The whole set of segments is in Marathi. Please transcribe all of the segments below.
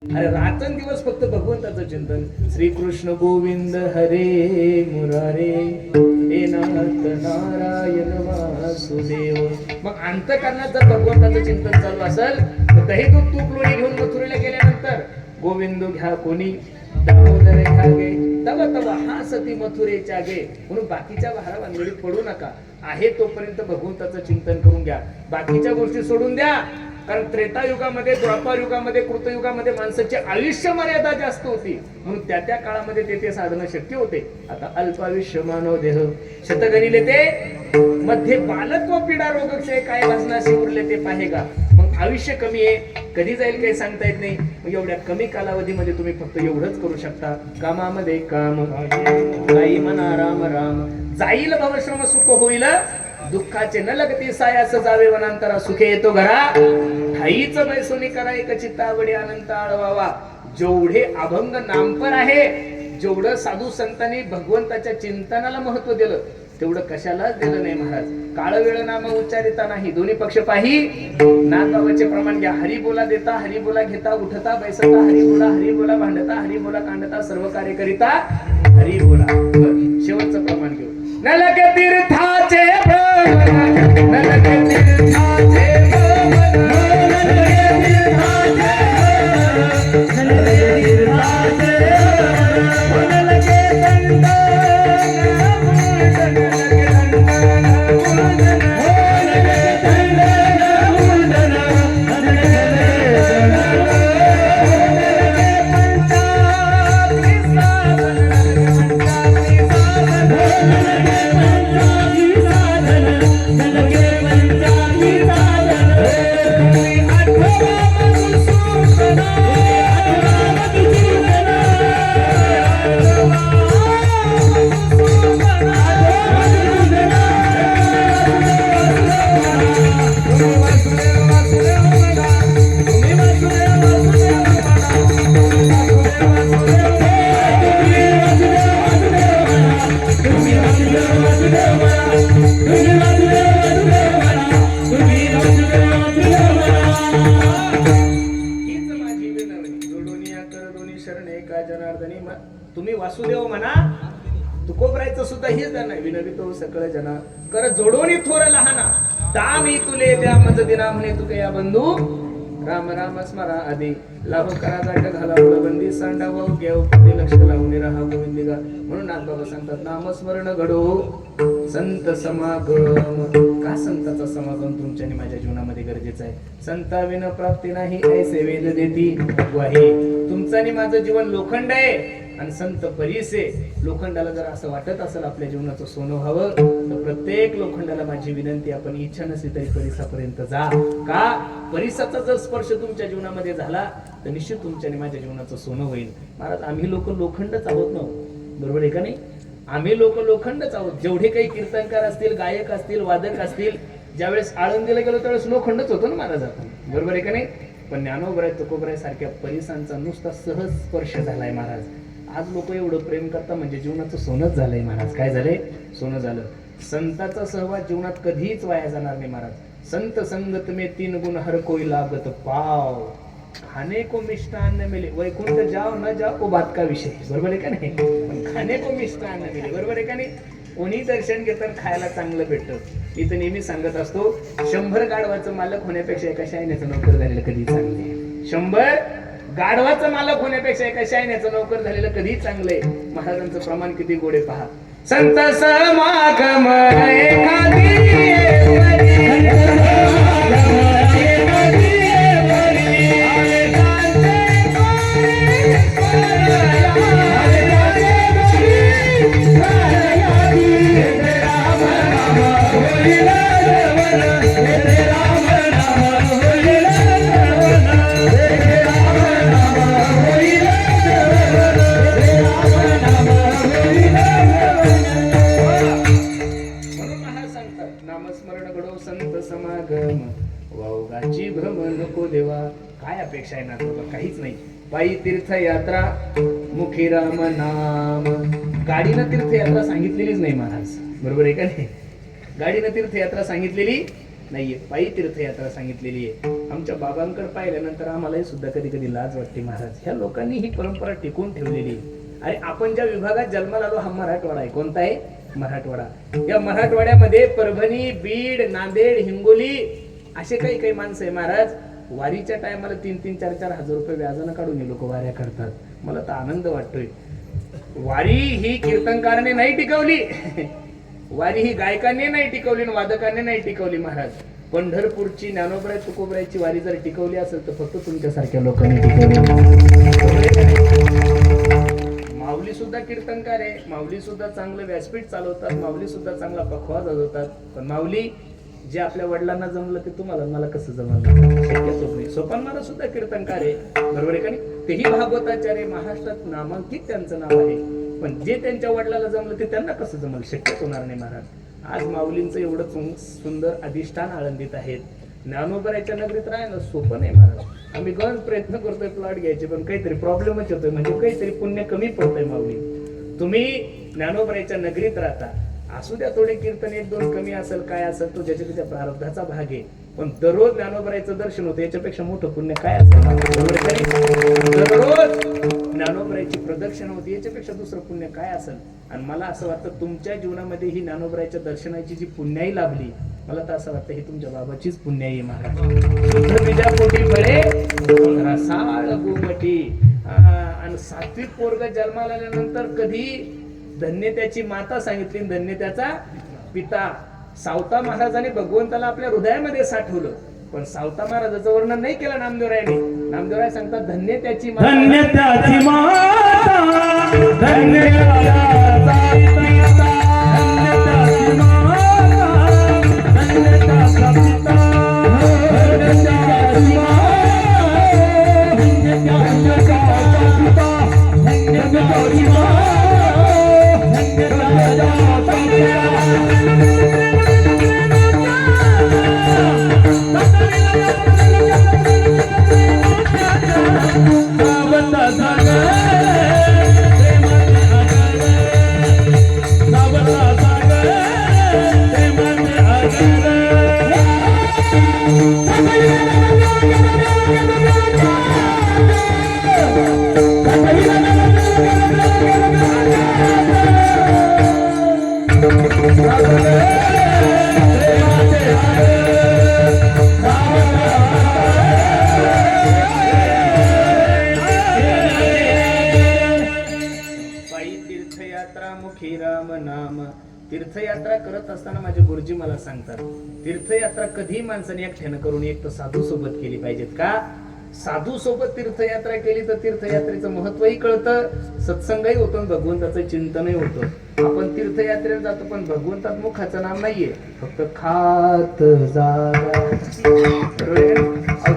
अरे रात्रंदिवस फक्त भगवंताचं चिंतन. श्रीकृष्ण गोविंद हरे मुरारे हे नाथ नारायण वासुदेव. मग अंतःकरणात जर भगवंताचं चिंतन चालू असेल तर दही दूध तूप लोणी घेऊन मथुरेला गेल्यानंतर गोविंद घ्या कोणी दामोदर घ्या गे तव तव हा सती मथुरेच्या गे. म्हणून बाकीच्या भारा भानगडीत पडू नका. आहे तोपर्यंत भगवंताचं चिंतन करून घ्या. बाकीच्या गोष्टी सोडून द्या. कारण त्रेतायुगामध्ये, द्वापार युगामध्ये, कृतयुगामध्ये माणसाची आयुष्य मर्यादा जास्त होती. म्हणून त्या त्या काळामध्ये ते साधनं शक्य होते. आता अल्पायुष्य मानव देह शतगणिले ते मध्ये बालत्व पीडा रोगक्षय काय वासनाशी उरले ते पाहेगा. मग आयुष्य कमी आहे, कधी जाईल काही सांगता येत नाही. मग एवढ्या कमी कालावधीमध्ये तुम्ही फक्त एवढंच करू शकता. कामामध्ये काम काही म्हणा राम राम. जाईल भवश्रम सुख होईल दुःखाचे न लगती सायास जावे वनांतरा. सुखे येतो घरा ठाईच बैसोनी करा एक चित्तावडी अनंत आळवावा. जेवढे अभंग नामपर आहे, जेवढं साधू संतांनी भगवंताच्या चिंतनाला महत्व दिलं तेवढं कशालाच दिलं नाही महाराज. काळ वेळ नाम उच्चारिता नाही. दोन्ही पक्ष पाही नागावाचे प्रमाण घ्या. हरी बोला देता, हरी बोला घेता, उठता बैसता हरी बोला भांडता, हरी बोला कांडता, सर्व कार्य करिता हरी बोला. शेवटचं प्रमाण घेऊ. नलक तीर्थाचे भ्रमण, नलक तीर्थाचे भ्रमण, नलक तीर्थाचे तुम्ही वासुदेव म्हणा. तुकोबरायचं सुद्धा हेच नाही. विनवितो सकळ जना कर जोडोनी थोर लहाना. दामी तुले द्या मज दिना म्हणे तुके या बंधू. राम राम स्मरा आधी लाभ करा गाठ घाला बंदी सांडा व घेऊ कधी लक्ष लावून राहा गोविंदिगा. म्हणून नाथबाबा सांगतात नामस्मरण घडो संत समागम. का संताचा समागम तुमच्या आणि माझ्या जीवनामध्ये गरजेचा आहे. संता विना प्राप्ती नाही ऐसे वेद देती ग्वाही. तुमचं आणि माझं जीवन लोखंड आहे आणि संत परीस आहे. लोखंडाला जर असं वाटत असेल आपल्या जीवनाचं सोनं व्हावं तर प्रत्येक लोखंडाला माझी विनंती, आपण इच्छा नसली तरी परिसापर्यंत जा. का परिसाचा जर स्पर्श तुमच्या जीवनामध्ये झाला तर निश्चित तुमच्या आणि माझ्या जीवनाचं सोनं होईल. महाराज आम्ही लोक लोखंडच आहोत ना, बरोबर आहे का नाही? आम्ही लोक लोखंडच आहोत. जेवढे काही कीर्तनकार असतील, गायक असतील, वादक असतील, ज्यावेळेस आळंदीला गेलो त्यावेळेस लोखंडच होतो ना महाराज आपण, बरोबर आहे का नाही? पण ज्ञानोबराय तुकोबराय सारख्या परिसांचा नुसता सहज स्पर्श झालाय महाराज. आज लोक एवढं प्रेम करता म्हणजे जीवनाचं सोनच झालंय महाराज. काय झालंय? सोनं झालं. संताचा सहवास जीवनात कधीच वाया जाणार नाही महाराज. संत संगत में तीन गुण हर कोई लागत पाव. खाने को मिष्टान्न मिले वैकुंठ जाओ न जाओ वो बात का विषय, बरोबर आहे का नाही? पण खाने को मिष्टान्न मिले, बरोबर आहे का नाही? कोणी दर्शन घेताना खायला चांगलं भेटतं. मी तर नेहमी सांगत असतो 100 गाढवाचं मालक होण्यापेक्षा एका शायण्याचं नोकर झालेलं कधी चांगले. 100 गाढवाचं मालक होण्यापेक्षा एका शायण्याचं नोकर झालेलं कधी चांगलंय. महाराजांचं प्रमाण किती गोडे पहा. संत समागम एखादी काय अपेक्षा आहे ना तुला? काहीच नाही. पायी तीर्थयात्रा मुखी राम नाम. गाडीनं तीर्थयात्रा सांगितलेलीच नाही महाराज, बरोबर आहे का नाही? गाडीनं तीर्थयात्रा सांगितलेली नाहीये, पायी तीर्थयात्रा सांगितलेली आहे. आमच्या बाबांकडे पाहिल्यानंतर आम्हालाही सुद्धा कधी कधी लाज वाटते महाराज, ह्या लोकांनी ही परंपरा टिकवून ठेवलेली आहे. अरे आपण ज्या विभागात जन्माला आलो हा मराठवाडा आहे. कोणता आहे? मराठवाडा. या मराठवाड्यामध्ये परभणी, बीड, नांदेड, हिंगोली असे काही काही माणसं आहे महाराज. वारीच्या टायमाला 3-3, 4-4 हजार रुपये व्याजानं काढून हे लोक वाऱ्या करतात. मला तर आनंद वाटतोय. वारी ही कीर्तनकाराने नाही टिकवली, वारी ही गायकांनी नाही टिकवली, वादकांनी नाही टिकवली महाराज. पंढरपूरची ज्ञानोबराय तुकोबरायची वारी जर टिकवली असेल तर फक्त तुमच्यासारख्या लोकांनी टिकवली. माऊली सुद्धा कीर्तनकार आहे, माऊली सुद्धा चांगलं व्यासपीठ चालवतात, माऊली सुद्धा चांगला पखवाज वाजवतात. पण माऊली जे आपल्या वडिलांना जमलं ते तुम्हाला मला कसं जमलं? सोपान मला सुद्धा कीर्तनकार आहे, बरोबर आहे का नाही? तेही भागवताचार्य, महाराष्ट्रात नामांकित त्यांचं नाव आहे. पण जे त्यांच्या वडिलाला जमलं ते त्यांना कसं जमलं? शक्यच होणार नाही महाराज. आज माऊलींचं एवढं सुंदर अधिष्ठान आळंदीत आहेत. ज्ञानोबरायच्या नगरीत राहायला सोपं नाही महाराज. आम्ही गण प्रयत्न करतोय प्लॉट घ्यायचे, पण काहीतरी प्रॉब्लेमच होतोय, म्हणजे काहीतरी पुण्य कमी पडतंय. माऊली तुम्ही ज्ञानोबरायच्या नगरीत राहता, असू द्या थोडे कीर्तन 1-2 कमी असेल, काय असेल तो ज्याच्या त्याच्या प्रारब्धाचा भाग आहे. पण दररोज ज्ञानोबरायचं दर्शन होतं, याच्यापेक्षा मोठं पुण्य काय असेल? दररोज ज्ञानोबरायची प्रदक्षिणा होती, याच्यापेक्षा दुसरं पुण्य काय असेल? आणि मला असं वाटतं तुमच्या जीवनामध्ये ही ज्ञानोबरायच्या दर्शनाची जी पुण्याई लाभली, मला तर असं वाटतं ही तुमच्या बाबाचीच पुण्याई महाराज. शुद्ध बीजा पोटी फळे रसाळ गोमटी. आणि सात्विक पोरग जन्माला आल्यानंतर कधी धन्य त्याची माता सांगितली, धन्य त्याचा पिता. सावता महाराजांनी भगवंताला आपल्या हृदयामध्ये साठवलं, पण सावता महाराजाचं वर्णन नाही केलं नामदेवरायाने. नामदेवराय सांगतात धन्य त्याची माता, धन्य त्याची माता, धन्य तीर्थयात्रा करत असताना माझे गुरुजी मला सांगतात, तीर्थयात्रा कधी माणसाने एकट्यानं करून एक तर साधू सोबत केली पाहिजेत का? साधू सोबत तीर्थयात्रा केली तर तीर्थयात्रेचं महत्वही कळतं, सत्संगही होतो, भगवंताचं चिंतनही होतं. आपण तीर्थयात्रेला जातो पण भगवंतात मुखाचं नाम नाहीये, फक्त खात जा.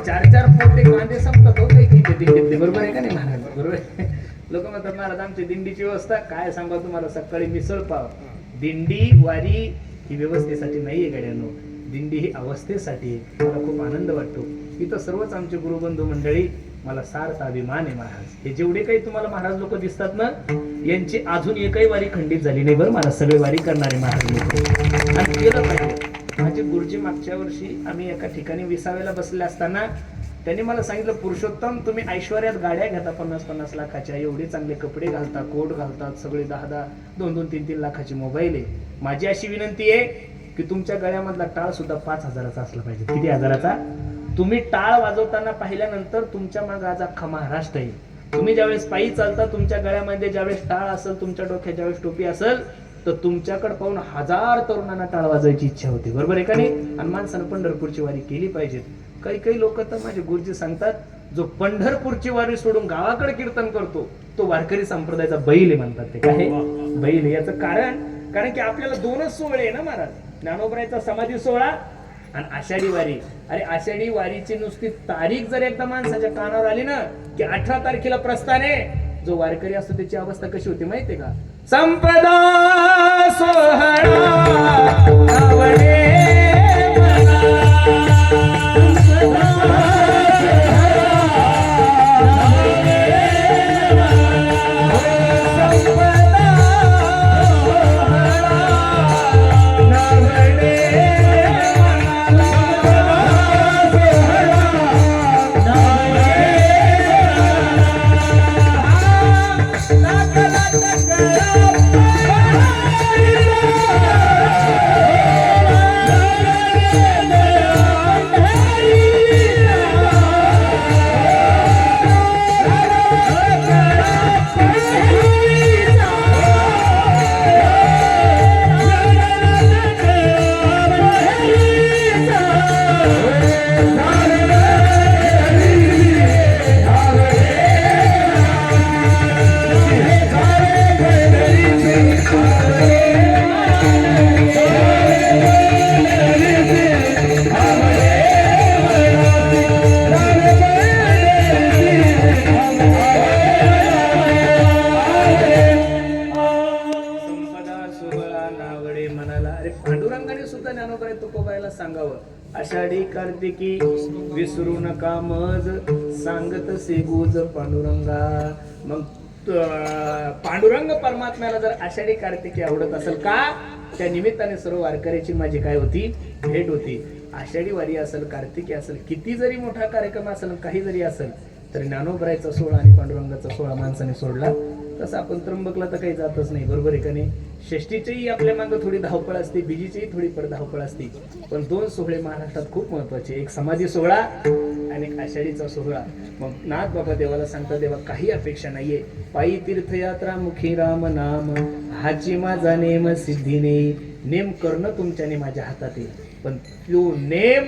4-4 पोते कांदे संपतात हो काही दिंडीतले, बरोबर आहे का नाही महाराज? बरोबर आहे. लोक म्हणतात महाराज आमची दिंडीची व्यवस्था काय सांगा तुम्हाला, सकाळी मिसळ पाव. दिंडी वारी ही व्यवस्थेसाठी नाहीये गाड्यांनो, दिंडी ही अवस्थेसाठी आहे. मला खूप आनंद वाटतो. इथं सर्वच आमचे गुरुबंधू मंडळी, मला सार्थ अभिमान आहे महाराज. हे जेवढे काही तुम्हाला महाराज लोक दिसतात ना, यांची अजून एकही वारी खंडित झाली नाही बरं. मला सगळे वारी करणारे महाराज लोक आणि केलं पाहिजे. माझे गुरुजी मागच्या वर्षी आम्ही एका ठिकाणी विसाव्याला बसले असताना त्यांनी मला सांगितलं, पुरुषोत्तम तुम्ही ऐश्वर्यात गाड्या घेता 50-50 लाखाच्या, एवढे चांगले कपडे घालता, कोट घालतात, सगळे 10-10, 2-2, 3-3 लाखाचे मोबाईल आहे. माझी अशी विनंती आहे की तुमच्या गळ्यामधला टाळ सुद्धा 5 हजाराचा असला पाहिजे. किती हजाराचा? तुम्ही टाळ वाजवताना पाहिल्यानंतर तुमच्या मागे आज अख्खा महाराष्ट्र आहे. तुम्ही ज्यावेळेस पायी चालता, तुमच्या गळ्यामध्ये ज्यावेळेस टाळ असेल, तुमच्या डोक्यात ज्यावेळेस टोपी असेल, तर तुमच्याकडे पाहून 1000 तरुणांना टाळ वाजवायची इच्छा होते, बरोबर आहे का नाही? आणि माणसानं पंढरपूरची वारी केली पाहिजे. काही लोक तर माझे गुरुजी सांगतात, जो पंढरपूरची वारी सोडून गावाकडे कीर्तन करतो तो वारकरी संप्रदायाचा बैल आहे म्हणतात. ते काय बैल? याचं कारण की आपल्याला 2च सोहळे आहे ना महाराज, ज्ञानोबरायचा समाधी सोहळा आणि आषाढी वारी. अरे आषाढी वारीची नुसती तारीख जर एकदा माणसाच्या कानावर आली ना की 18 तारखेला प्रस्थान आहे, जो वारकरी असतो त्याची अवस्था कशी होती माहितीये का? संपदा सोहळा आषाढी कार्तिकी विसरू नका मज सांगत से गुज पांडुरंगा. मग पांडुरंग परमात्म्याला जर आषाढी कार्तिकी आवडत असेल का, त्या निमित्ताने सर्व वारकऱ्याची माझी काय होती, भेट होती. आषाढी वारी असेल, कार्तिकी असेल, किती जरी मोठा कार्यक्रम असेल, काही जरी असेल, तर ज्ञानोबरायचा सोहळा आणि पांडुरंगाचा सोहळा माणसाने सोडला तसं आपण त्र्यंबकला तर काही जातच नाही, बरोबर आहे का नाही. षष्टीचीही आपल्या मागं थोडी धावपळ असते, बीजीचीही थोडी धावपळ असते, पण दोन सोहळे महाराष्ट्रात खूप महत्वाचे, एक समाधी सोहळा आणि एक आषाढीचा सोहळा. मग नाथ बाबा देवाला सांगतात, देवा काही अपेक्षा नाहीये, पायी तीर्थयात्रा मुखी राम नाम, हाची माझा नेम सिद्धीने, नेम करणं तुमच्याने माझ्या हातात येईल, पण तो नेम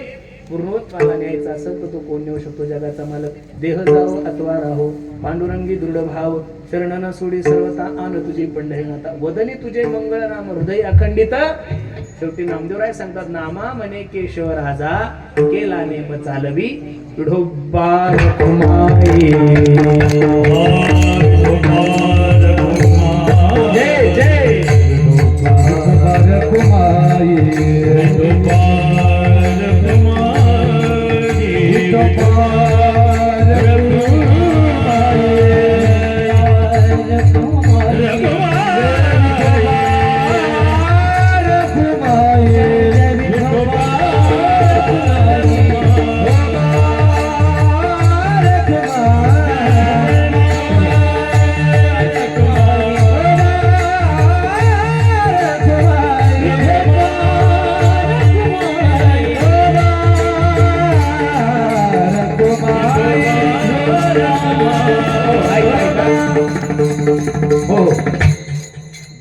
पूर्णत्वाला न्यायचा असेल तर तो कोण नेऊ शकतो, जगाचा मालक. देह जाओ अथवा राहो पांडुरंगी दृढ भाव, शरण न सोडी सर्वता आन तुझी पंढरीनाथा, वदनी तुझे मंगळ नाम हृदय अखंडित. शेवटी नामदेवराय सांगतात, नामा मने केशव राजा, केला नेम चालवी तुढोबार कुमाई. जय जय कुमाई.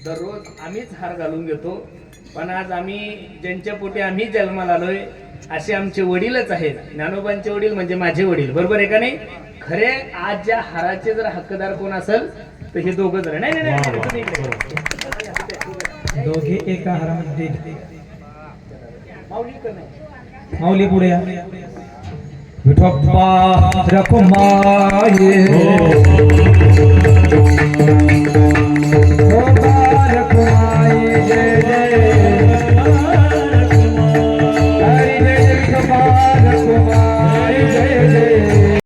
दररोज आम्हीच हार घालून घेतो, पण आज आम्ही ज्यांच्या पोटी आम्ही जन्माला आलोय असे आमचे वडीलच आहेत. ज्ञानोबांचे वडील म्हणजे माझे वडील, बरोबर आहे का नाही. खरे आज ज्या हाराचे जर हक्कदार कोण असेल तर हे दोघं जण. नाही दोघे एका हारामध्ये. माऊली का नाही, माऊली पुढे या. विठोबा रखुमाई.